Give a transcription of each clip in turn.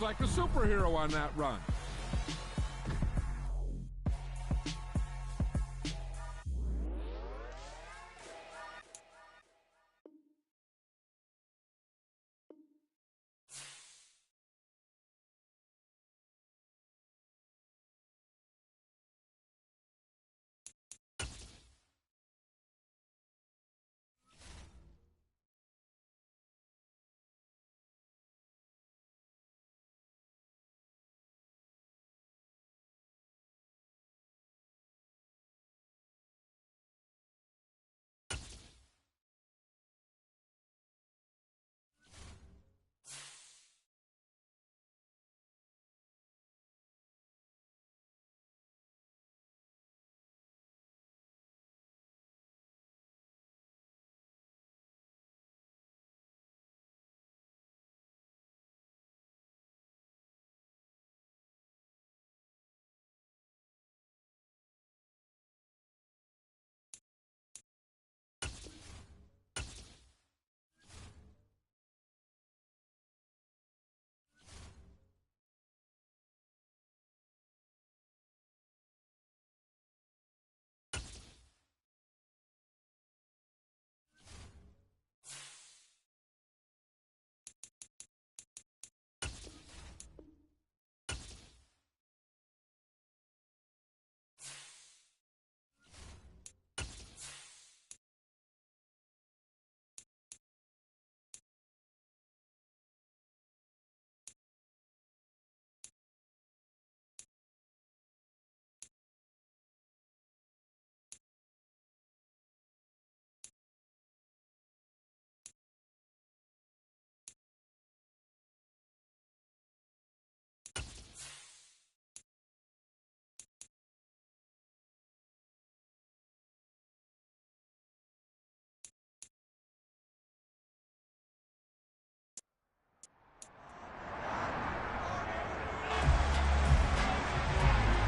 like a superhero on that run.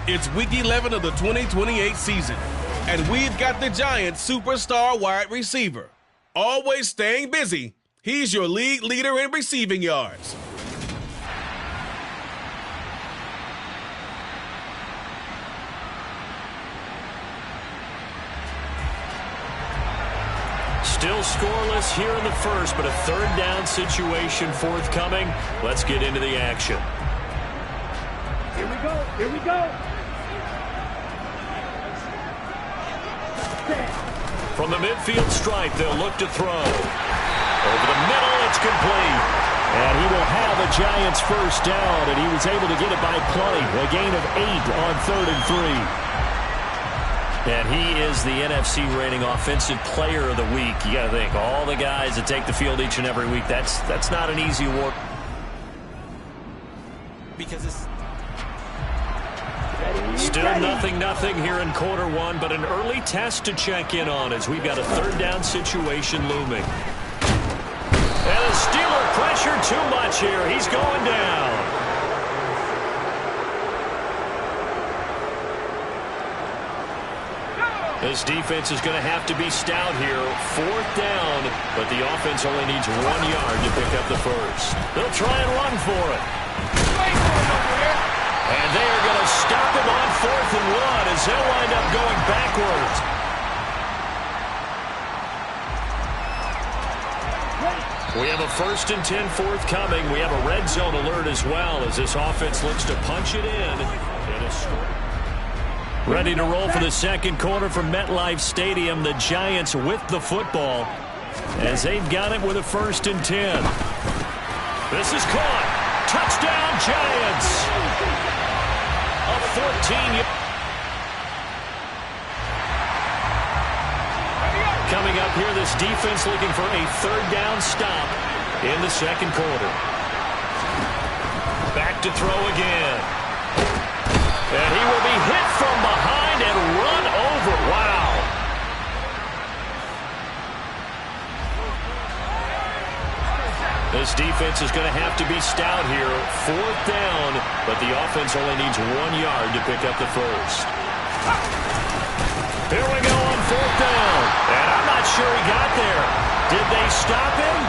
It's week 11 of the 2028 season, and we've got the Giants' superstar wide receiver. Always staying busy, he's your league leader in receiving yards. Still scoreless here in the first, but a third down situation forthcoming. Let's get into the action. Here we go. Here we go. From the midfield stripe, they'll look to throw. Over the middle, it's complete. And he will have a Giants first down, and he was able to get it by plenty. A gain of 8 on 3rd and 3. And he is the NFC rating offensive player of the week. You got to think, all the guys that take the field each and every week, that's not an easy award. Because it's still 0-0 here in quarter one, but an early test to check in on as we've got a third down situation looming. And the Steeler pressure too much here. He's going down. This defense is going to have to be stout here. 4th down, but the offense only needs 1 yard to pick up the first. They'll try and run for it. And they are going to stop him on 4th and 1 as he'll wind up going backwards. We have a 1st and 10 forthcoming. We have a red zone alert as well as this offense looks to punch it in. Ready to roll for the second quarter from MetLife Stadium. The Giants with the football as they've got it with a 1st and 10. This is caught. Touchdown, Giants. A 14. Coming up here, this defense looking for a third down stop in the second quarter. Back to throw again. And he will be hit from behind and run over. Wow. This defense is going to have to be stout here. 4th down, but the offense only needs 1 yard to pick up the first. Here we go on 4th down. And I'm not sure he got there. Did they stop him?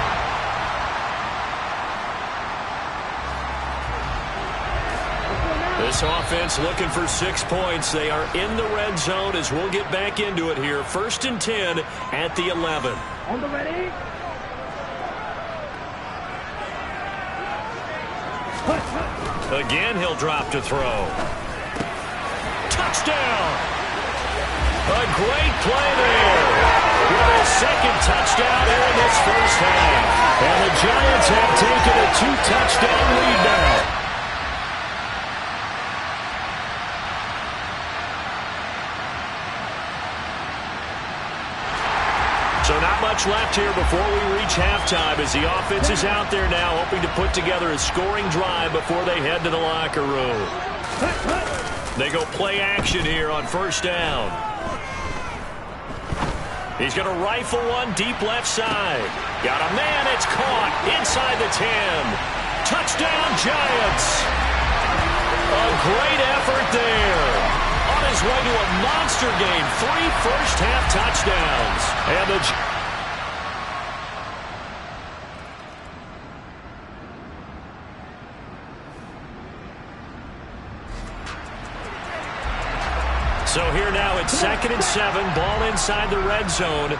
This offense looking for 6 points. They are in the red zone as we'll get back into it here. 1st and 10 at the 11. On the ready. Again, he'll drop to throw. Touchdown! A great play there. With his 2nd touchdown here in this first half. And the Giants have taken a 2-touchdown lead now. So not much left here before we reach halftime as the offense is out there now hoping to put together a scoring drive before they head to the locker room. They go play action here on 1st down. He's going to rifle one deep left side. Got a man, it's caught inside the 10. Touchdown Giants. A great effort there. On his way to a monster game. 3 first-half touchdowns. And the So here now it's 2nd and 7. Ball inside the red zone.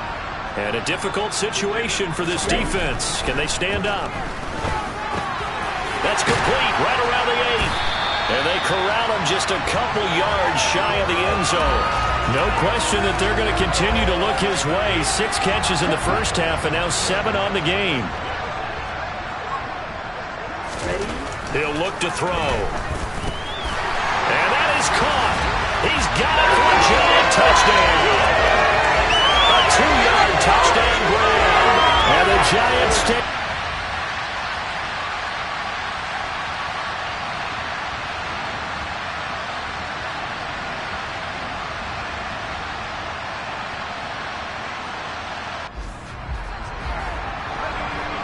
And a difficult situation for this defense. Can they stand up? That's complete right around the 8. And they corral him just a couple yards shy of the end zone. No question that they're going to continue to look his way. 6 catches in the first half and now 7 on the game. He'll look to throw. And that is caught. He's got it for a Giant touchdown. A 2-yard touchdown grab. And the Giants take.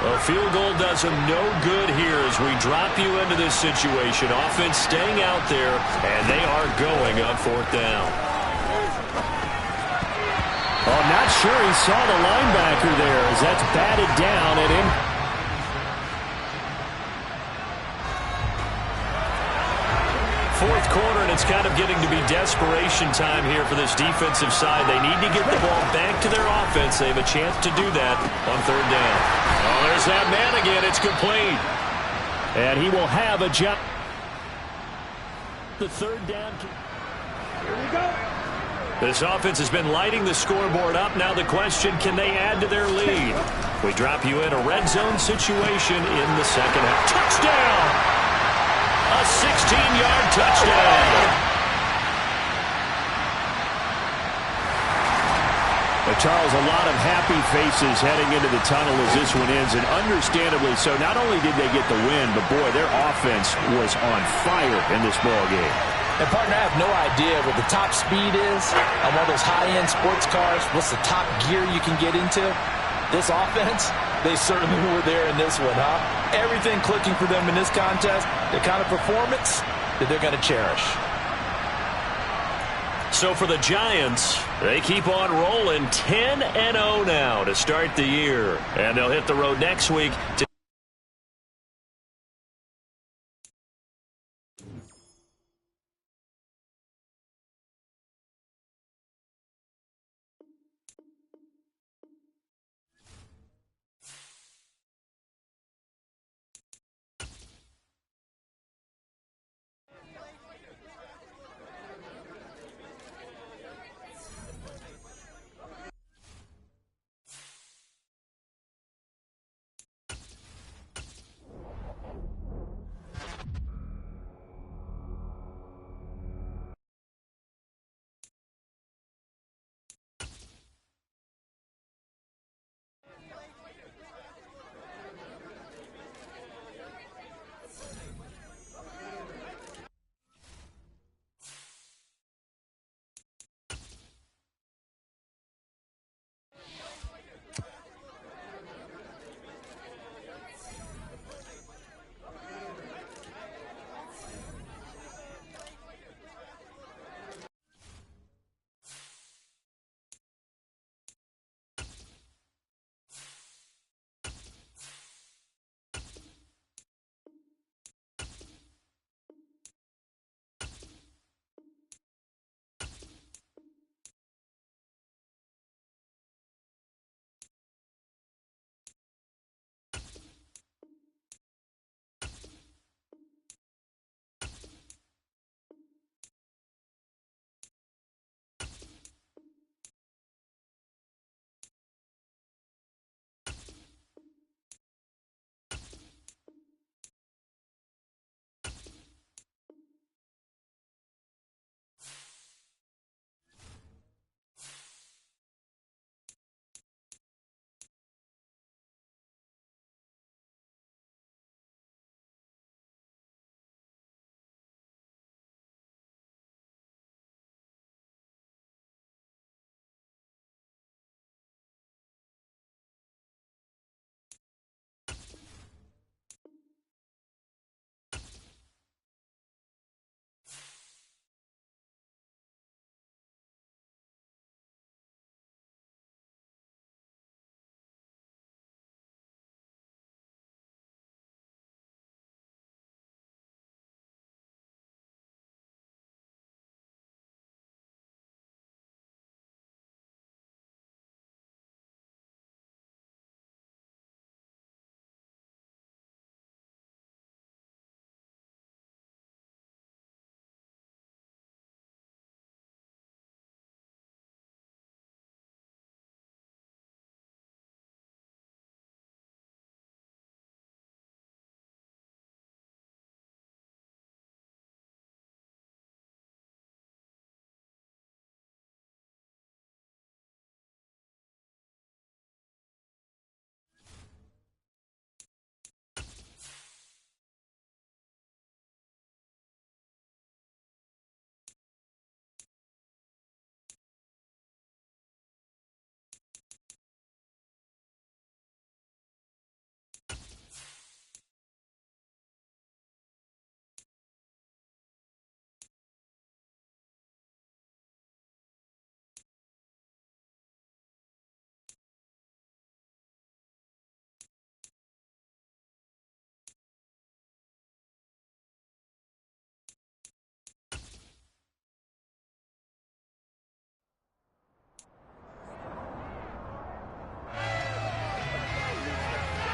A field goal does him no good here as we drop you into this situation. Offense staying out there, and they are going on 4th down. Oh, I'm not sure he saw the linebacker there as that's batted down and in. 4th quarter, and it's kind of getting to be desperation time here for this defensive side. They need to get the ball back to their offense. They have a chance to do that on 3rd down. Oh, there's that man again. It's complete. And he will have a jump. The 3rd down. Here we go. This offense has been lighting the scoreboard up. Now the question, can they add to their lead? We drop you in a red zone situation in the 2nd half. Touchdown! A 16-yard touchdown. Charles, a lot of happy faces heading into the tunnel as this one ends, and understandably so. Not only did they get the win, but boy, their offense was on fire in this ball game. And partner, I have no idea what the top speed is on one of those high-end sports cars. What's the top gear you can get into? This offense, they certainly were there in this one, huh? Everything clicking for them in this contest, the kind of performance that they're going to cherish. So for the Giants, they keep on rolling 10-0 now to start the year. And they'll hit the road next week to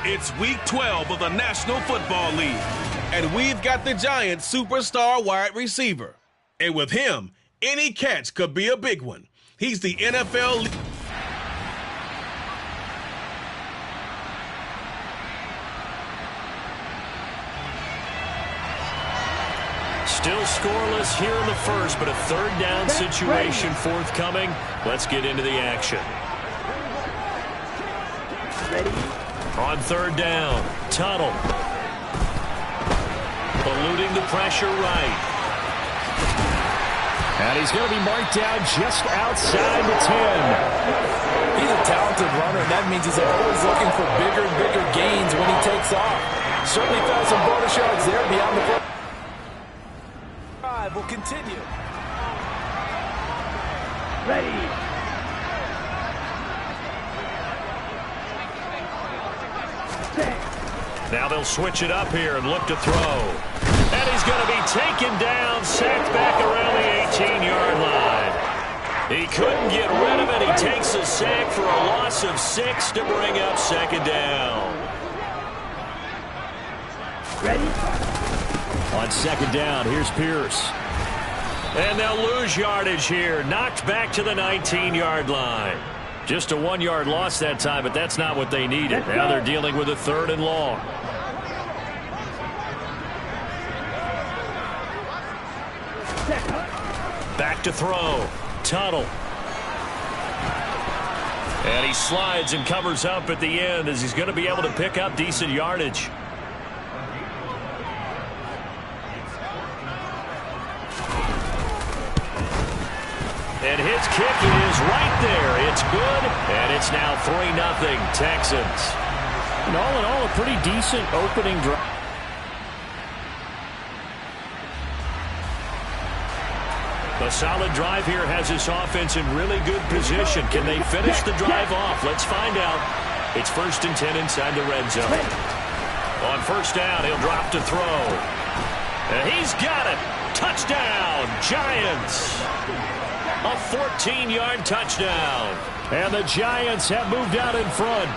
It's Week 12 of the National Football League, and we've got the Giants' superstar wide receiver. And with him, any catch could be a big one. He's the NFL... Still scoreless here in the first, but a third down situation forthcoming. Let's get into the action. On third down, Tuttle. Eluding the pressure right. And he's going to be marked down just outside the 10. He's a talented runner, and that means he's always looking for bigger and bigger gains when he takes off. Certainly found some bonus yards there beyond the play. Drive will continue. Ready. Now they'll switch it up here and look to throw. And he's going to be taken down, sacked back around the 18-yard line. He couldn't get rid of it. He takes a sack for a loss of 6 to bring up second down. Ready? On second down, here's Pierce. And they'll lose yardage here. Knocked back to the 19-yard line. Just a 1-yard loss that time, but that's not what they needed. Now they're dealing with a third and long. Back to throw. Tuttle. And he slides and covers up at the end as he's going to be able to pick up decent yardage. And his kick is right there. It's good, and it's now 3-0 Texans. And all in all, a pretty decent opening drive. A solid drive here has this offense in really good position. Can they finish the drive off? Let's find out. It's 1st and 10 inside the red zone. On first down, he'll drop to throw. And he's got it. Touchdown, Giants. A 14-yard touchdown. And the Giants have moved out in front.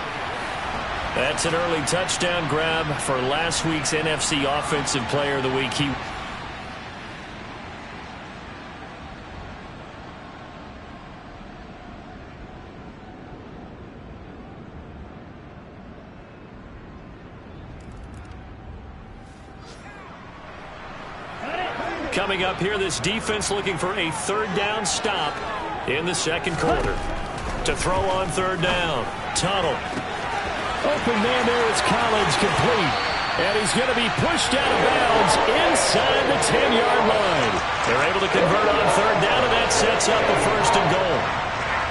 That's an early touchdown grab for last week's NFC Offensive Player of the Week. Coming up here, this defense looking for a third down stop in the second quarter. To throw on third down, Tuttle. Open man there is Collins, complete. And he's going to be pushed out of bounds inside the 10-yard line. They're able to convert on third down, and that sets up a 1st and goal.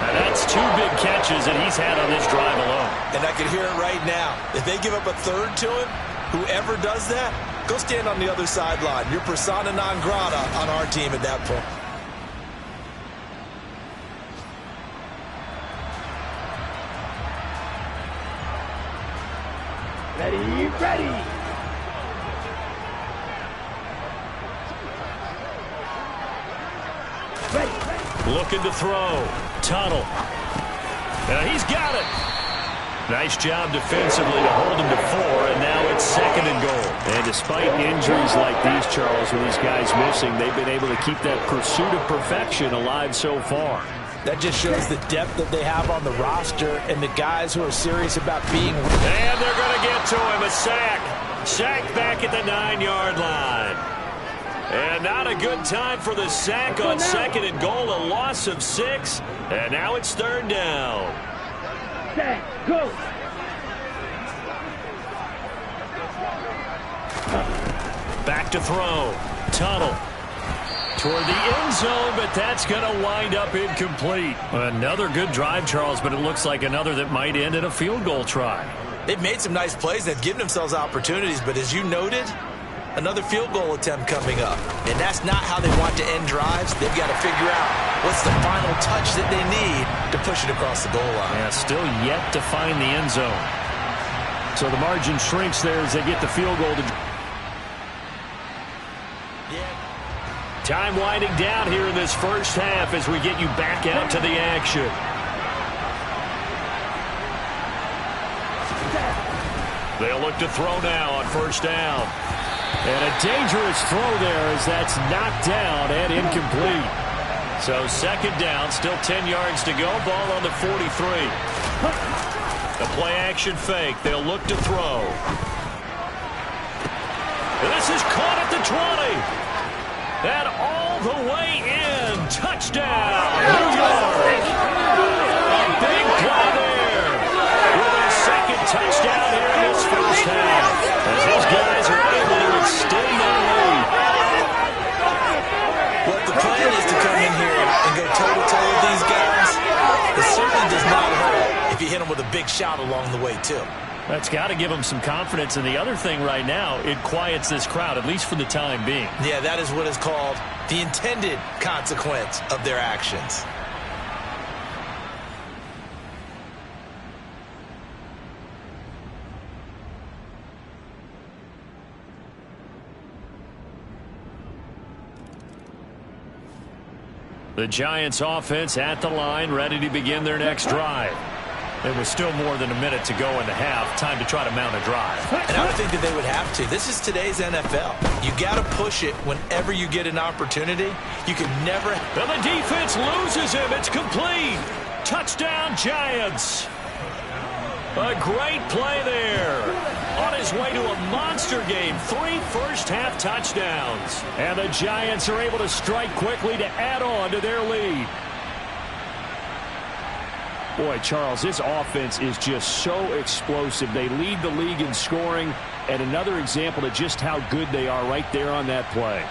And that's 2 big catches that he's had on this drive alone. And I can hear it right now. If they give up a third to him, whoever does that, go stand on the other sideline. You're persona non grata on our team at that point. Ready, ready. Ready. Looking to throw. Tuttle. He's got it. Nice job defensively to hold him to 4, and now it's 2nd and goal. And despite injuries like these, Charles, with these guys missing, they've been able to keep that pursuit of perfection alive so far. That just shows the depth that they have on the roster and the guys who are serious about being... And they're going to get to him, a sack. Sacked back at the 9-yard line. And not a good time for the sack on 2nd and goal, a loss of 6, and now it's 3rd down. Set, go. Back to throw. Tuttle. Toward the end zone, but that's going to wind up incomplete. Another good drive, Charles, but it looks like another that might end in a field goal try. They've made some nice plays. They've given themselves opportunities, but as you noted, another field goal attempt coming up. And that's not how they want to end drives. They've got to figure out what's the final touch that they need to push it across the goal line. Yeah, still yet to find the end zone. So the margin shrinks there as they get the field goal to... Time winding down here in this first half as we get you back out to the action. They'll look to throw now on first down. And a dangerous throw there as that's knocked down and incomplete. So second down, still 10 yards to go. Ball on the 43. The play action fake. They'll look to throw. This is caught at the 20. And all the way in. Touchdown. New York. A big play there. With a second touchdown here in this first half. As these guys are able to extend their lead. Well, the plan is to come in here and go toe-to-toe with these guys. It certainly does not hurt if you hit them with a big shout along the way, too. That's got to give them some confidence. And the other thing right now, it quiets this crowd, at least for the time being. Yeah, that is what is called the intended consequence of their actions. The Giants offense at the line, ready to begin their next drive. There was still more than a minute to go in the half. Time to try to mount a drive. And I would think that they would have to. This is today's NFL. You got to push it whenever you get an opportunity. You can never. And the defense loses him. It's complete. Touchdown, Giants. A great play there. On his way to a monster game. 3 first-half touchdowns. And the Giants are able to strike quickly to add on to their lead. Boy, Charles, this offense is just so explosive. They lead the league in scoring, and another example of just how good they are right there on that play.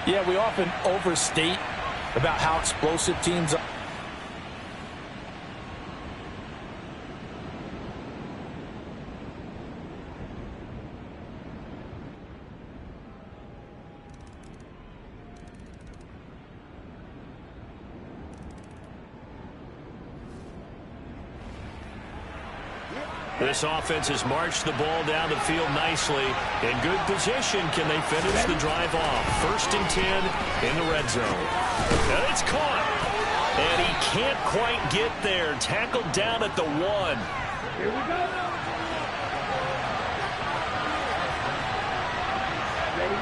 Yeah, we often overstate about how explosive teams are. This offense has marched the ball down the field nicely. In good position, can they finish the drive off? 1st and 10 in the red zone. And it's caught. And he can't quite get there. Tackled down at the 1. Here we go. Ready?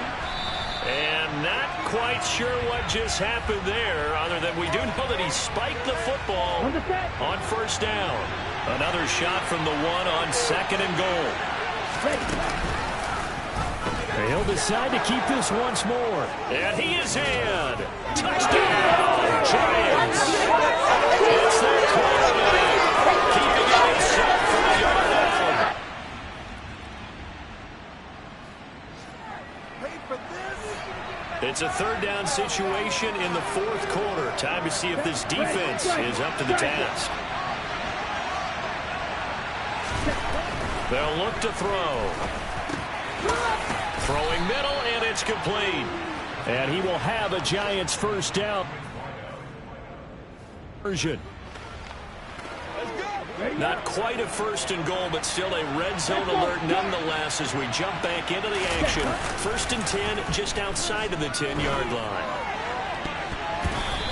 And not quite sure what just happened there, other than we do know that he spiked the football on first down. Another shot from the 1 on 2nd and goal. He'll decide to keep this once more. And he is in. Touchdown, Giants. It's their quarterback, keeping it himself for the yard out. It's a 3rd down situation in the 4th quarter. Time to see if this defense is up to the task. They'll look to throw. Throwing middle, and it's complete. And he will have a Giants first down. Not quite a 1st and goal, but still a red zone alert nonetheless as we jump back into the action. 1st and 10, just outside of the 10-yard line.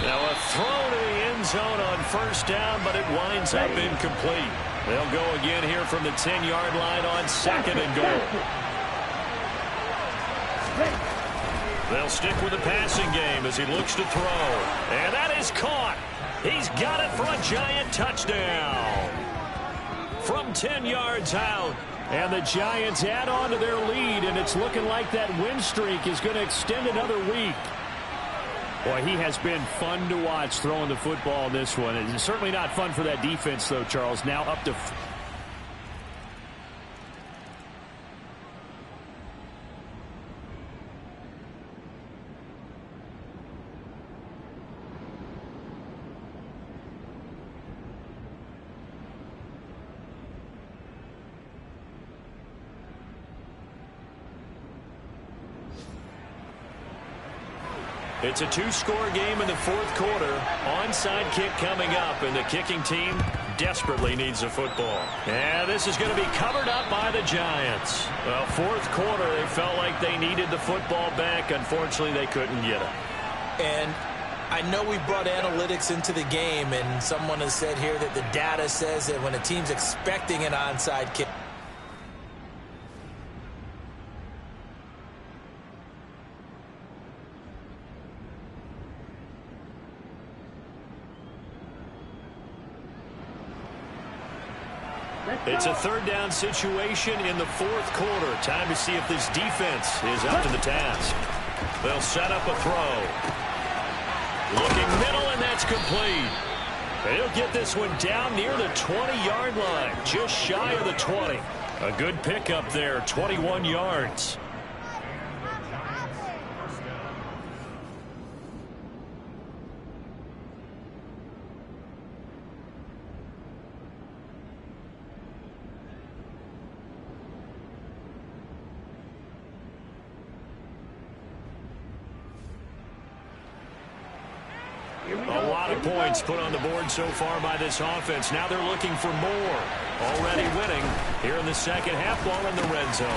Now a throw to the end zone on first down, but it winds up incomplete. They'll go again here from the 10-yard line on 2nd and goal. They'll stick with the passing game as he looks to throw. And that is caught. He's got it for a Giant touchdown. From 10 yards out. And the Giants add on to their lead, and it's looking like that win streak is going to extend another week. Boy, he has been fun to watch throwing the football in this one. It's certainly not fun for that defense, though, Charles. Now up to... It's a 2-score game in the 4th quarter. Onside kick coming up, and the kicking team desperately needs a football. And this is going to be covered up by the Giants. Well, 4th quarter, they felt like they needed the football back. Unfortunately, they couldn't get it. And I know we brought analytics into the game, and someone has said here that the data says that when a team's expecting an onside kick, It's a third down situation in the fourth quarter. Time to see if this defense is up to the task. They'll set up a throw. Looking middle, and that's complete. He'll get this one down near the 20-yard line, just shy of the 20. A good pickup there, 21 yards. A lot of points put on the board so far by this offense. Now they're looking for more. Already winning here in the second half, ball in the red zone.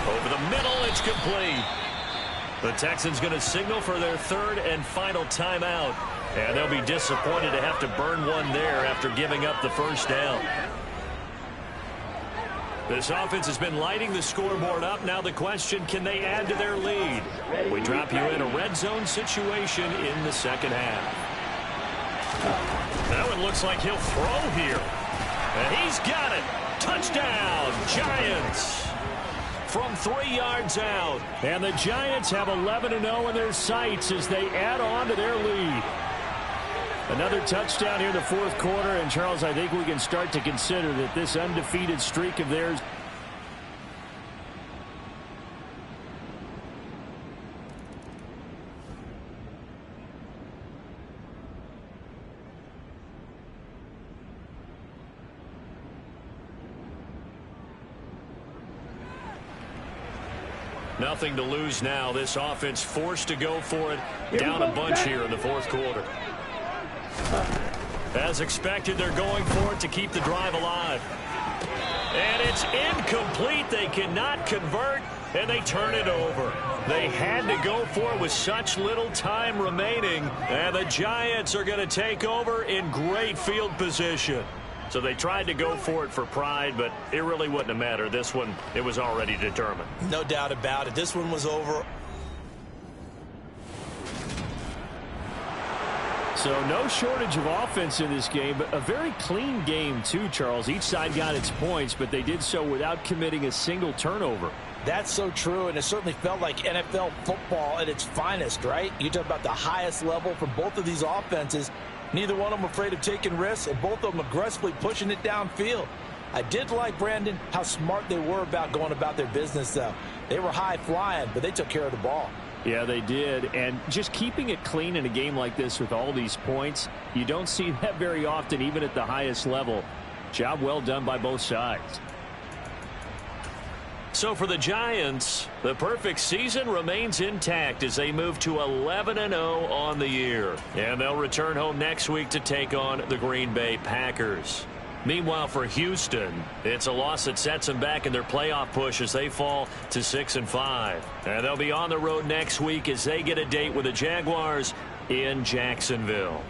Over the middle, it's complete. The Texans going to signal for their third and final timeout. And they'll be disappointed to have to burn one there after giving up the first down. This offense has been lighting the scoreboard up. Now the question, can they add to their lead? We drop you in a red zone situation in the second half. That one looks like he'll throw here. And he's got it. Touchdown, Giants. From 3 yards out. And the Giants have 11-0 in their sights as they add on to their lead. Another touchdown here in the fourth quarter. And, Charles, I think we can start to consider that this undefeated streak of theirs. Nothing to lose now. This offense forced to go for it. Down a bunch here in the fourth quarter. As expected, they're going for it to keep the drive alive. And it's incomplete. They cannot convert, and they turn it over. They had to go for it with such little time remaining, and the Giants are going to take over in great field position. So they tried to go for it for pride, but it really wouldn't have mattered. This one, it was already determined. No doubt about it. This one was over. So no shortage of offense in this game, but a very clean game too, Charles. Each side got its points, but they did so without committing a single turnover. That's so true, and it certainly felt like NFL football at its finest, right? You talk about the highest level from both of these offenses. Neither one of them afraid of taking risks, and both of them aggressively pushing it downfield. I did like, Brandon, how smart they were about going about their business, though. They were high-flying, but they took care of the ball. Yeah, they did. And just keeping it clean in a game like this with all these points, you don't see that very often, even at the highest level. Job well done by both sides. So for the Giants, the perfect season remains intact as they move to 11-0 on the year. And they'll return home next week to take on the Green Bay Packers. Meanwhile, for Houston, it's a loss that sets them back in their playoff push as they fall to 6-5. And they'll be on the road next week as they get a date with the Jaguars in Jacksonville.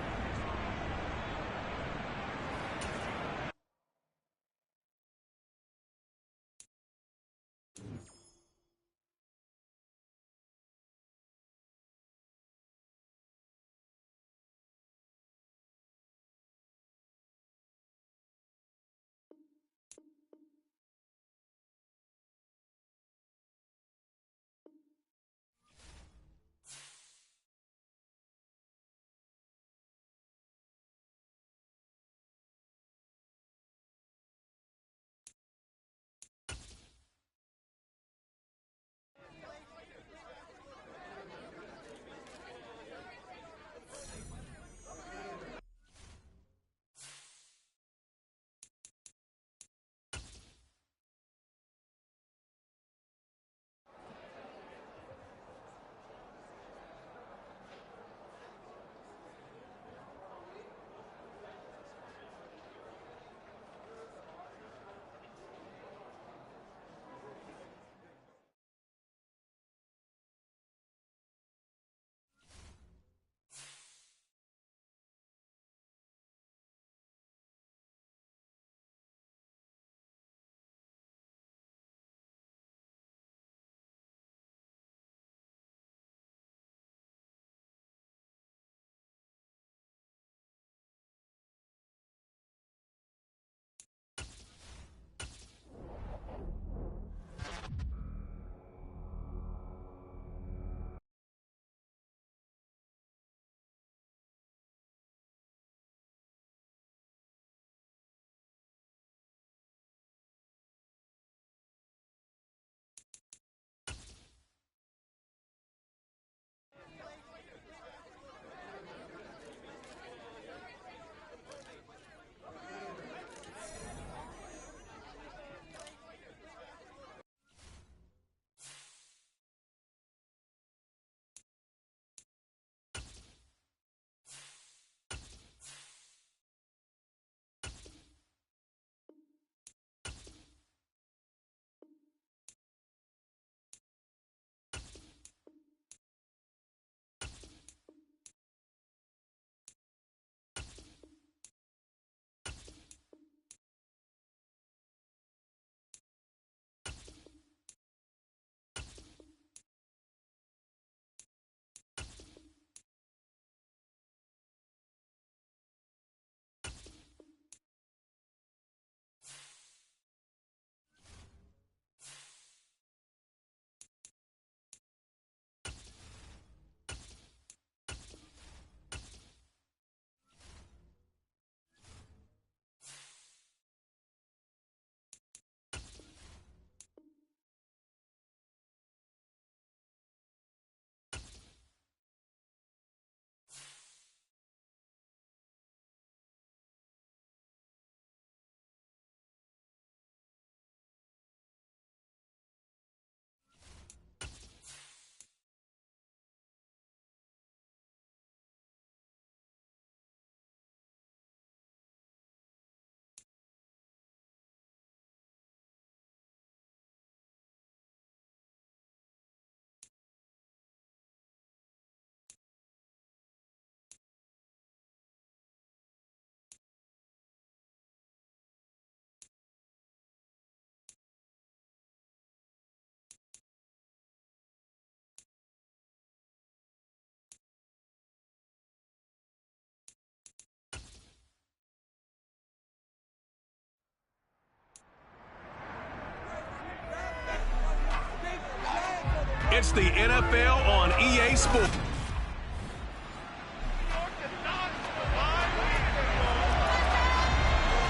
It's the NFL on EA Sports.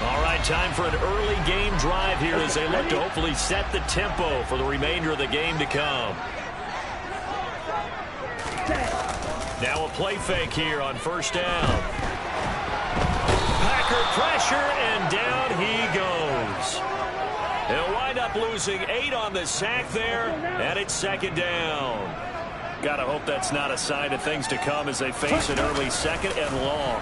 All right, time for an early game drive here as they look to hopefully set the tempo for the remainder of the game to come. Now a play fake here on first down. Packer pressure, and down he goes. They'll wind up losing 8 on the sack there, and it's second down. Gotta hope that's not a sign of things to come as they face an early second and long.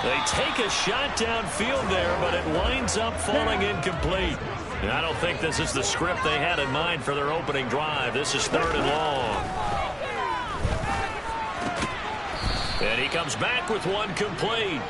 They take a shot downfield there, but it winds up falling incomplete. And I don't think this is the script they had in mind for their opening drive. This is third and long. And he comes back with one complete.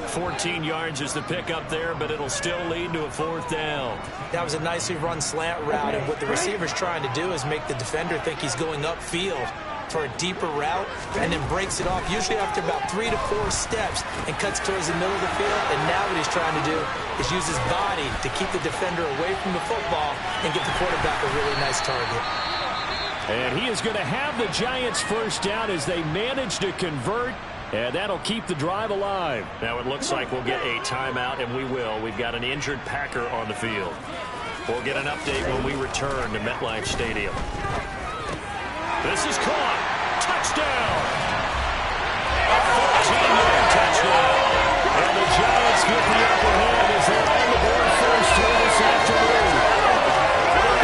14 yards is the pickup there, but it'll still lead to a fourth down. That was a nicely run slant route, and what the receiver's trying to do is make the defender think he's going upfield for a deeper route, and then breaks it off, usually after about 3 to 4 steps, and cuts towards the middle of the field. And now what he's trying to do is use his body to keep the defender away from the football and give the quarterback a really nice target. And he is going to have the Giants first down as they manage to convert, and that'll keep the drive alive. Now it looks like we'll get a timeout, and we will. We've got an injured Packer on the field. We'll get an update when we return to MetLife Stadium. This is caught. Touchdown. A 14-yard touchdown. And the Giants get the upper hand as they're on the board first here this afternoon.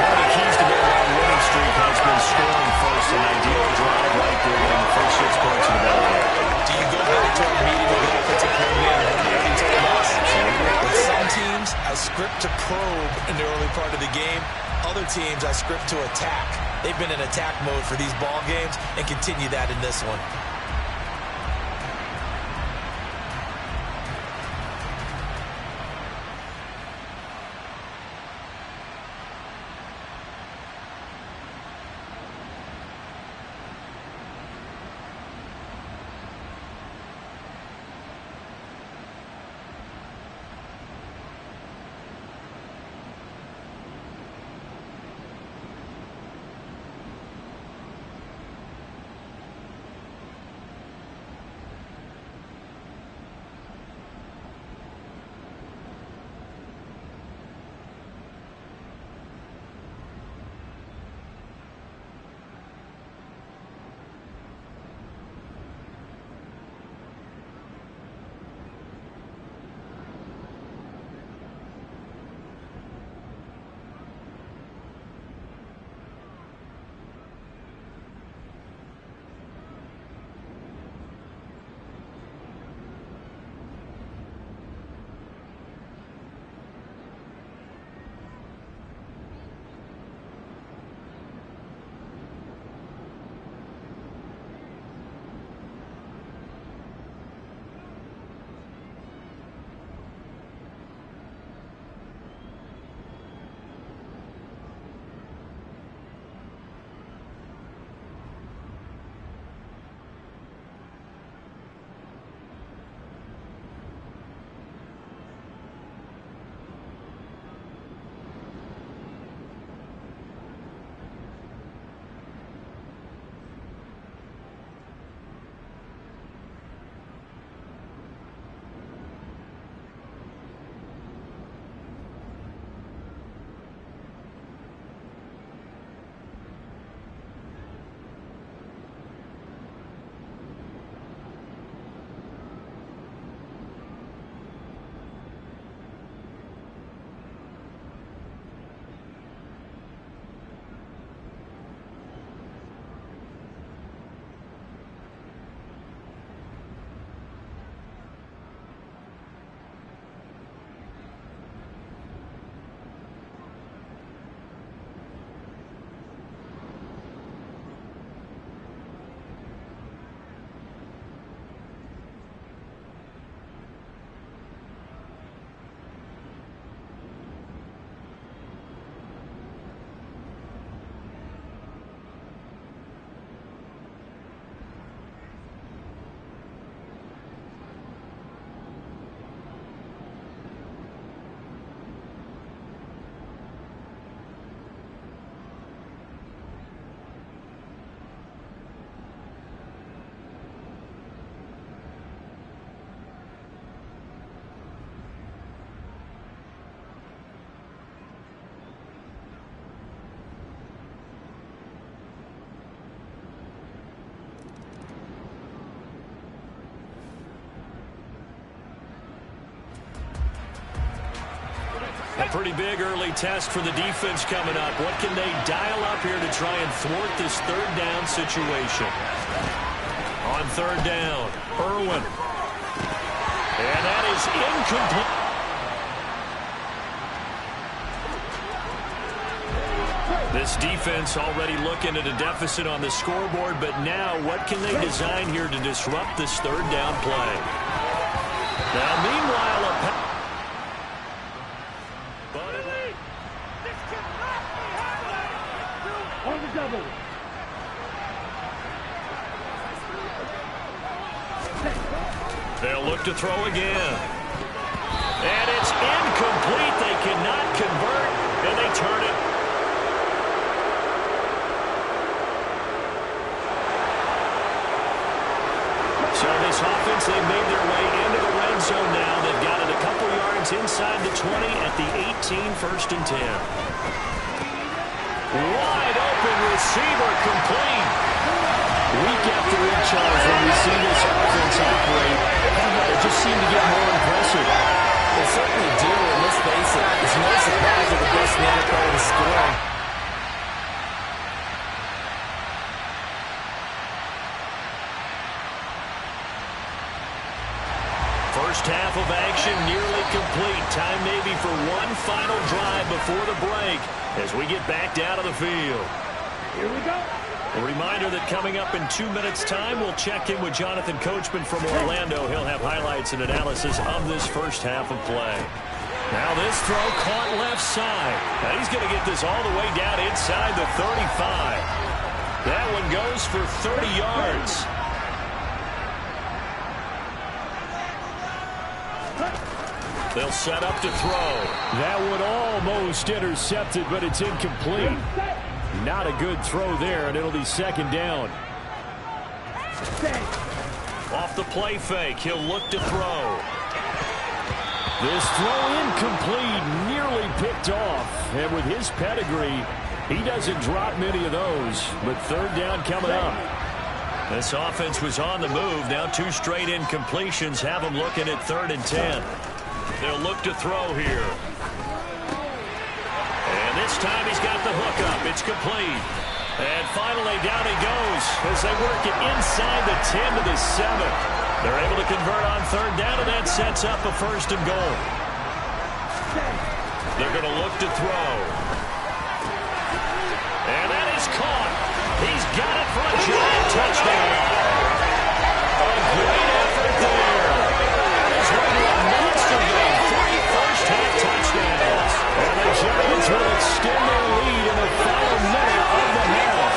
One of the keys to getting on winning streak has been scoring first. An ideal drive right there, getting the first 6 points in the ball game. Do you go back to our meeting with the offensive coordinator and what he told us? With some teams, I script to probe in the early part of the game. Other teams, I script to attack. They've been in attack mode for these ball games and continue that in this one. A pretty big early test for the defense coming up. What can they dial up here to try and thwart this third down situation? On third down, Irwin. And that is incomplete. This defense already looking at a deficit on the scoreboard, but now what can they design here to disrupt this third down play? Now, meanwhile, On the double. they'll look to throw again. And it's incomplete. They cannot convert, and they turn it. So this offense, they've made their way into the red zone now. They've got it a couple yards inside the 20 at the 18, 1st and 10. Wide open receiver, complete. Week after week, Charles, when we see this offense operate, they just seem to get more impressive. They certainly do, and let's face it, it's no surprise they're the best in the NFL in scoring. First half of action nearly complete. Time maybe for one final drive before the break as we get back down to the field. Here we go. A reminder that coming up in 2 minutes' time, we'll check in with Jonathan Coachman from Orlando. He'll have highlights and analysis of this first half of play. Now this throw caught left side. Now he's going to get this all the way down inside the 35. That one goes for 30 yards. They'll set up to throw. That one almost intercepted, but it's incomplete. Not a good throw there, and it'll be 2nd down. Off the play fake, he'll look to throw. This throw incomplete, nearly picked off. And with his pedigree, he doesn't drop many of those. But 3rd down coming up. This offense was on the move. Now 2 straight incompletions have them looking at 3rd and 10. They'll look to throw here. And this time he's got the hook up. It's complete. And finally down he goes as they work it inside the 10 to the 7. They're able to convert on 3rd down, and that sets up a 1st and goal. They're going to look to throw. And that is caught. He's got it for a giant touchdown. A great effort there. That is right to a monster game. 3 first-half touchdowns. And the Giants will extend their lead in the final minute of the half.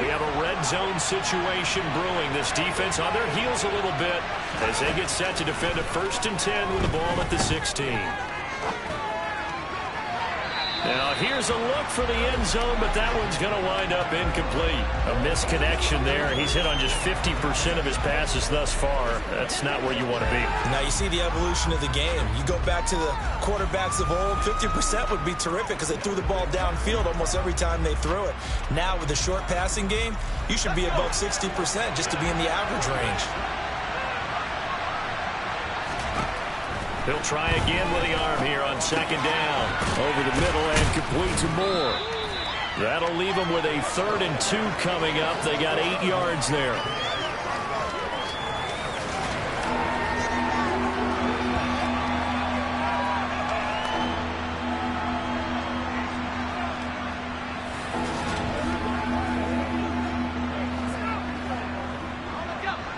We have a red zone situation brewing. This defense on their heels a little bit as they get set to defend a 1st and 10 with the ball at the 16. Now here's a look for the end zone, but that one's going to wind up incomplete. A misconnection there. He's hit on just 50% of his passes thus far. That's not where you want to be. Now you see the evolution of the game. You go back to the quarterbacks of old, 50% would be terrific because they threw the ball downfield almost every time they threw it. Now with the short passing game, you should be above 60% just to be in the average range. He'll try again with the arm here on 2nd down. Over the middle and complete to Moore. That'll leave them with a 3rd and 2 coming up. They got 8 yards there.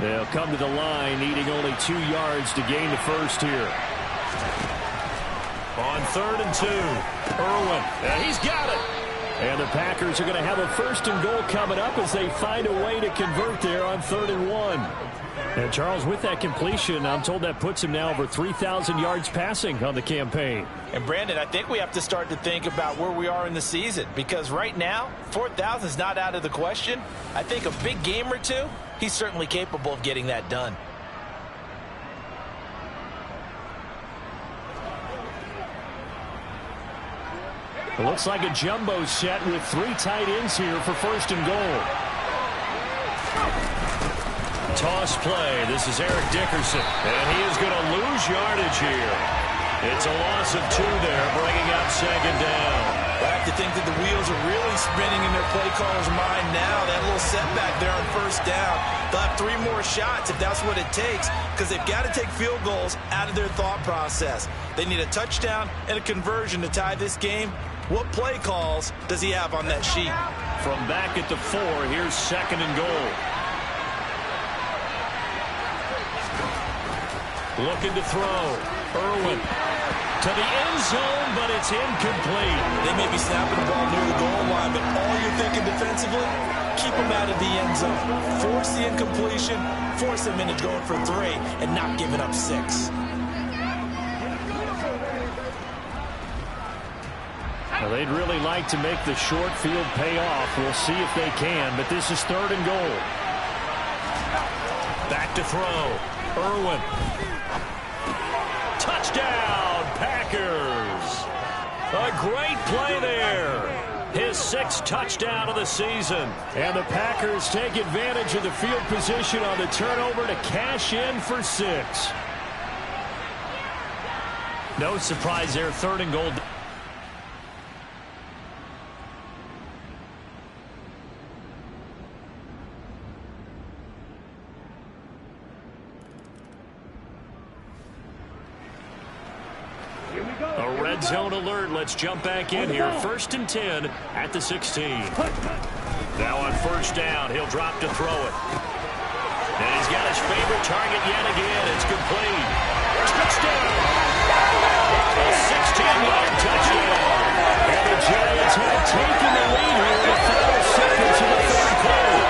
They'll come to the line, needing only 2 yards to gain the 1st here. On 3rd and 2, Irwin, and he's got it. And the Packers are going to have a 1st and goal coming up as they find a way to convert there on 3rd and 1. And Charles, with that completion, I'm told that puts him now over 3,000 yards passing on the campaign. And Brandon, I think we have to start to think about where we are in the season, because right now 4,000 is not out of the question. I think a big game or two, he's certainly capable of getting that done. It looks like a jumbo set with 3 tight ends here for first and goal. Toss play. This is Eric Dickerson. And he is going to lose yardage here. It's a loss of 2 there, bringing up second down. I have to think that the wheels are really spinning in their play caller's mind now. That little setback there on first down. They'll have 3 more shots if that's what it takes, because they've got to take field goals out of their thought process. They need a touchdown and a conversion to tie this game. What play calls does he have on that sheet? From back at the 4, here's second and goal. Looking to throw. Irwin to the end zone, but it's incomplete. They may be snapping the ball near the goal line, but all you're thinking defensively, keep them out of the end zone. Force the incompletion, force them into going for 3, and not giving up 6. Well, they'd really like to make the short field pay off. We'll see if they can, but this is third and goal. Back to throw. Irwin. Touchdown, Packers. A great play there. His 6th touchdown of the season. And the Packers take advantage of the field position on the turnover to cash in for 6. No surprise there, third and goal. A red zone alert. Let's jump back in here. First and 10 at the 16. Now on first down, he'll drop to throw it. And he's got his favorite target yet again. It's complete. Touchdown! A 16-yard touchdown. And the Giants have taken the lead here in the final seconds of the third quarter.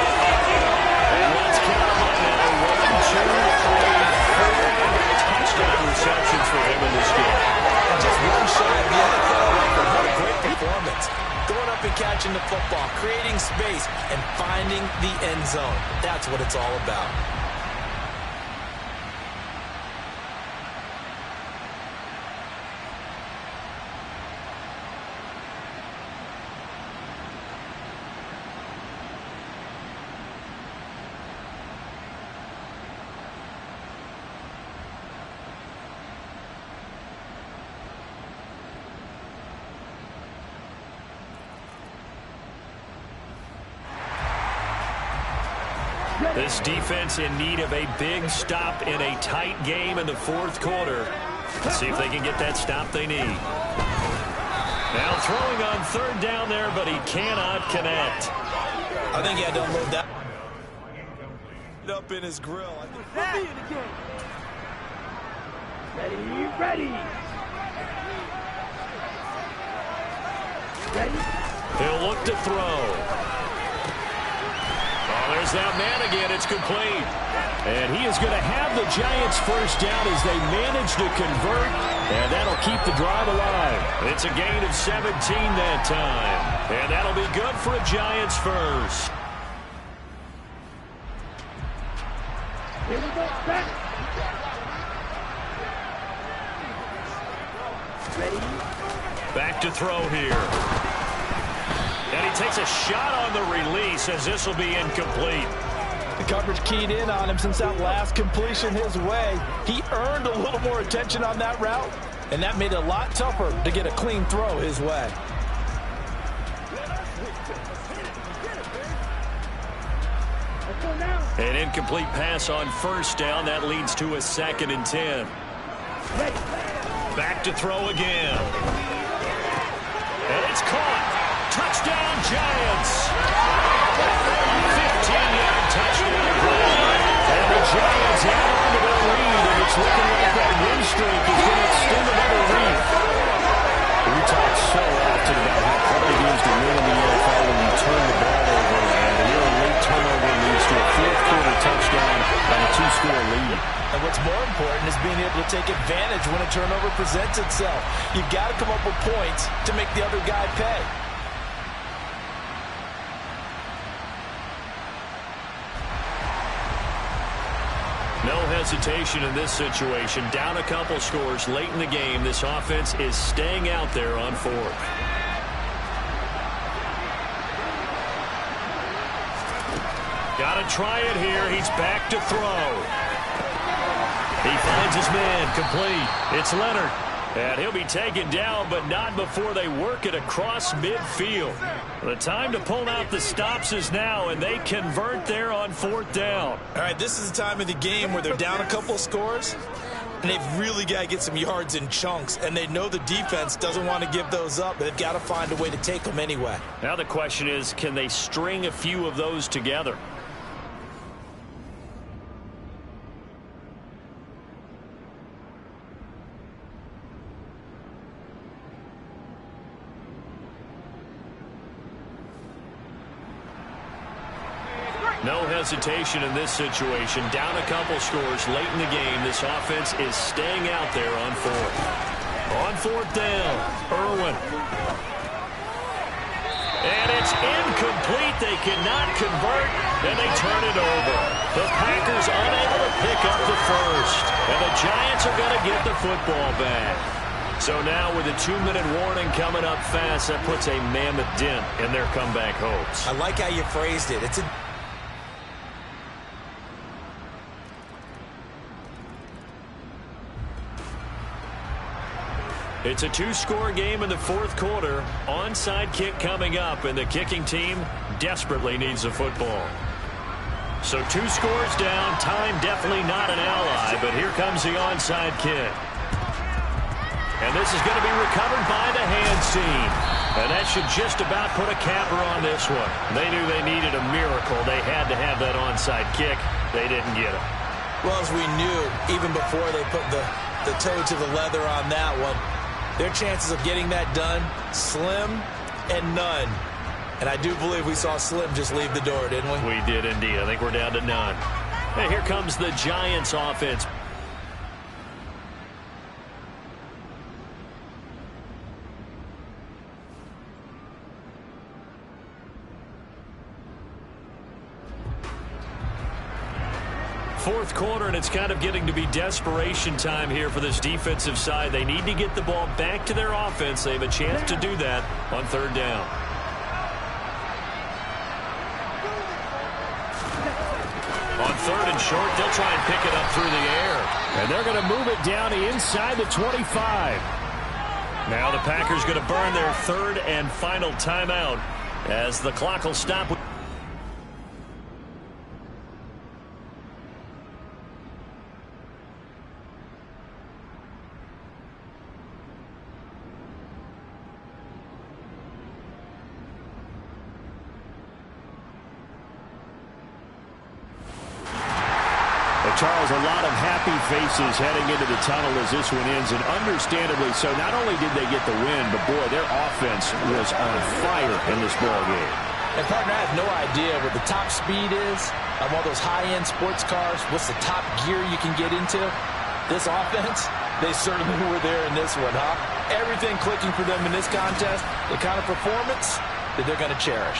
And let's count them up now. 1, 2, 3, 4 touchdown receptions for him in this game. Just 1 shy of the NFL record. What a great performance. Going up and catching the football, creating space, and finding the end zone. That's what it's all about. This defense in need of a big stop in a tight game in the fourth quarter. Let's see if they can get that stop they need. Now throwing on third down there, but he cannot connect. I think he had to unload that up in his grill. Ready. He'll look to throw. There's that man again. It's complete. And he is going to have the Giants first down as they manage to convert. And that'll keep the drive alive. It's a gain of 17 that time. And that'll be good for a Giants first. Here we go. Back. Ready. Back to throw here. And he takes a shot on the release as this will be incomplete. The coverage keyed in on him since that last completion his way. He earned a little more attention on that route, and that made it a lot tougher to get a clean throw his way. An incomplete pass on first down. That leads to a 2nd and 10. Back to throw again. And it's caught. Touchdown, Giants. 15-yard touchdown run. And the Giants add on to their lead, and it's looking like that win streak is going to extend another week. We talk so often about how hard it is to win in the NFL when you turn the ball over, and a late turnover leads to a fourth-quarter touchdown and a 2-score lead. And what's more important is being able to take advantage when a turnover presents itself. You've got to come up with points to make the other guy pay. No hesitation in this situation. Down a couple scores late in the game. This offense is staying out there on fourth. Got to try it here. He's back to throw. He finds his man, complete. It's Leonard. And he'll be taken down, but not before they work it across midfield. The time to pull out the stops is now, and they convert there on 4th down. All right, this is the time of the game where they're down a couple of scores, and they've really got to get some yards in chunks, and they know the defense doesn't want to give those up, but they've got to find a way to take them anyway. Now the question is, can they string a few of those together? No hesitation in this situation. Down a couple scores late in the game. This offense is staying out there on 4th. On 4th down, Irwin. And it's incomplete. They cannot convert, and they turn it over. The Packers unable to pick up the first. And the Giants are going to get the football back. So now with a 2-minute warning coming up fast, that puts a mammoth dent in their comeback hopes. I like how you phrased it. It's a 2-score game in the 4th quarter. Onside kick coming up, and the kicking team desperately needs the football. So 2 scores down. Time definitely not an ally, but here comes the onside kick. And this is going to be recovered by the hands team. And that should just about put a capper on this one. They knew they needed a miracle. They had to have that onside kick. They didn't get it. Well, as we knew, even before they put the toe to the leather on that one, their chances of getting that done, slim and none. And I do believe we saw Slim just leave the door, didn't we? We did indeed. I think we're down to none. And here comes the Giants offense. Fourth quarter, and it's kind of getting to be desperation time here for this defensive side. They need to get the ball back to their offense. They have a chance to do that on 3rd down. On 3rd and short, they'll try and pick it up through the air. And they're going to move it down inside the 25. Now the Packers going to burn their 3rd and final timeout as the clock will stop. Charles, a lot of happy faces heading into the tunnel as this one ends, and understandably so. Not only did they get the win, but boy, their offense was on fire in this ball game. And partner, I have no idea what the top speed is on one of those high-end sports cars. What's the top gear you can get into? This offense, they certainly were there in this one, huh? Everything clicking for them in this contest, the kind of performance that they're going to cherish.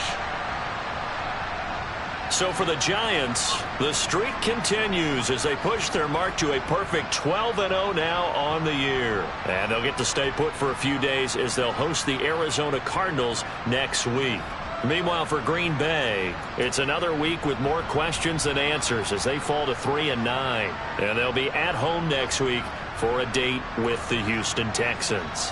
So for the Giants, the streak continues as they push their mark to a perfect 12-0 now on the year. And they'll get to stay put for a few days as they'll host the Arizona Cardinals next week. Meanwhile, for Green Bay, it's another week with more questions than answers as they fall to 3-9. And they'll be at home next week for a date with the Houston Texans.